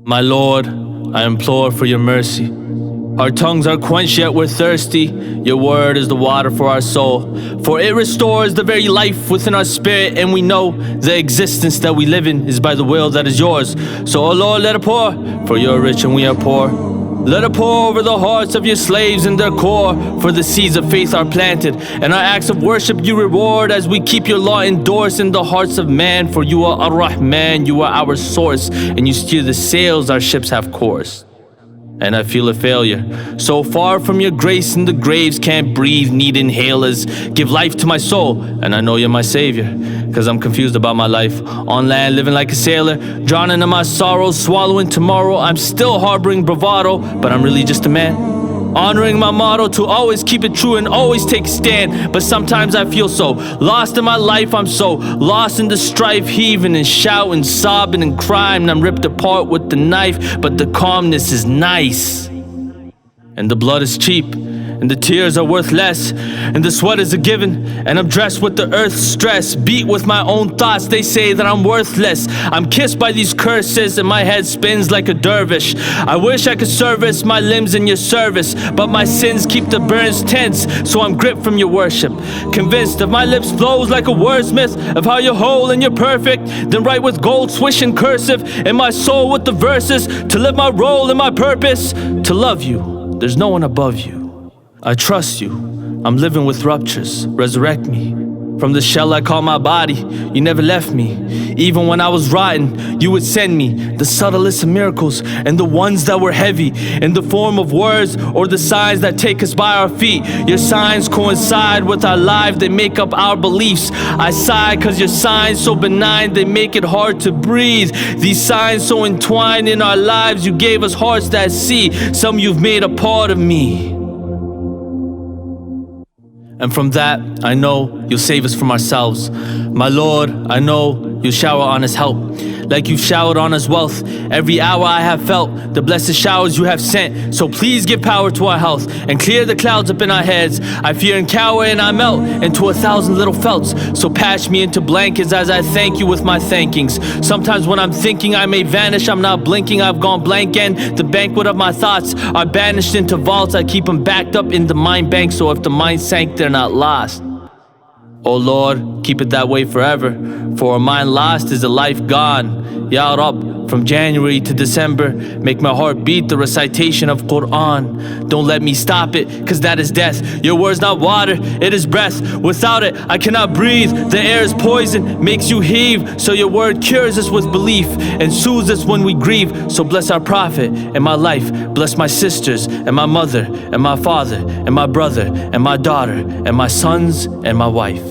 My Lord, I implore for your mercy. Our tongues are quenched yet we're thirsty. Your word is the water for our soul, for it restores the very life within our spirit, and we know the existence that we live in is by the will that is yours. So, O Lord, let it pour, for you are rich and we are poor. Let it pour over the hearts of your slaves and their core, for the seeds of faith are planted, and our acts of worship you reward as we keep your law endorsed in the hearts of man. For you are Ar-Rahman, you are our source, and you steer the sails our ships have coursed. And I feel a failure, so far from your grace, and the graves can't breathe, need inhalers. Give life to my soul, and I know you're my savior, cause I'm confused about my life. On land, living like a sailor, drowning in my sorrows, swallowing tomorrow. I'm still harboring bravado, but I'm really just a man, honoring my motto to always keep it true and always take a stand. But sometimes I feel so lost in my life, I'm so lost in the strife, heaving and shouting, sobbing and crying, and I'm ripped apart with the knife. But the calmness is nice, and the blood is cheap, and the tears are worth less, and the sweat is a given, and I'm dressed with the earth's stress, beat with my own thoughts. They say that I'm worthless. I'm kissed by these curses, and my head spins like a dervish. I wish I could service my limbs in your service, but my sins keep the burns tense, so I'm gripped from your worship, convinced of my lips flows like a wordsmith, of how you're whole and you're perfect. Then write with gold swish and cursive in my soul with the verses, to live my role and my purpose, to love you. There's no one above you. I trust you. I'm living with ruptures. Resurrect me from the shell I call my body. You never left me. Even when I was rotten, you would send me the subtlest of miracles, and the ones that were heavy in the form of words, or the signs that take us by our feet. Your signs coincide with our lives, they make up our beliefs. I sigh cause your signs so benign, they make it hard to breathe. These signs so entwined in our lives, you gave us hearts that see. Some you've made a part of me. And from that, I know you'll save us from ourselves. My Lord, I know you'll shower on us help, like you've showered on us wealth. Every hour I have felt the blessed showers you have sent. So please give power to our health, and clear the clouds up in our heads. I fear and cower, and I melt into 1,000 little felts. So patch me into blankets as I thank you with my thankings. Sometimes when I'm thinking I may vanish, I'm not blinking, I've gone blank, and the banquet of my thoughts are banished into vaults. I keep them backed up in the mind bank, so if the mind sank, they're not lost. Oh Lord, keep it that way forever, for a mind lost is a life gone. Ya Rab, from January to December, make my heart beat the recitation of Quran. Don't let me stop it, cause that is death. Your word's not water, it is breath. Without it, I cannot breathe. The air is poison, makes you heave. So your word cures us with belief, and soothes us when we grieve. So bless our prophet and my life. Bless my sisters and my mother and my father and my brother and my daughter and my sons and my wife.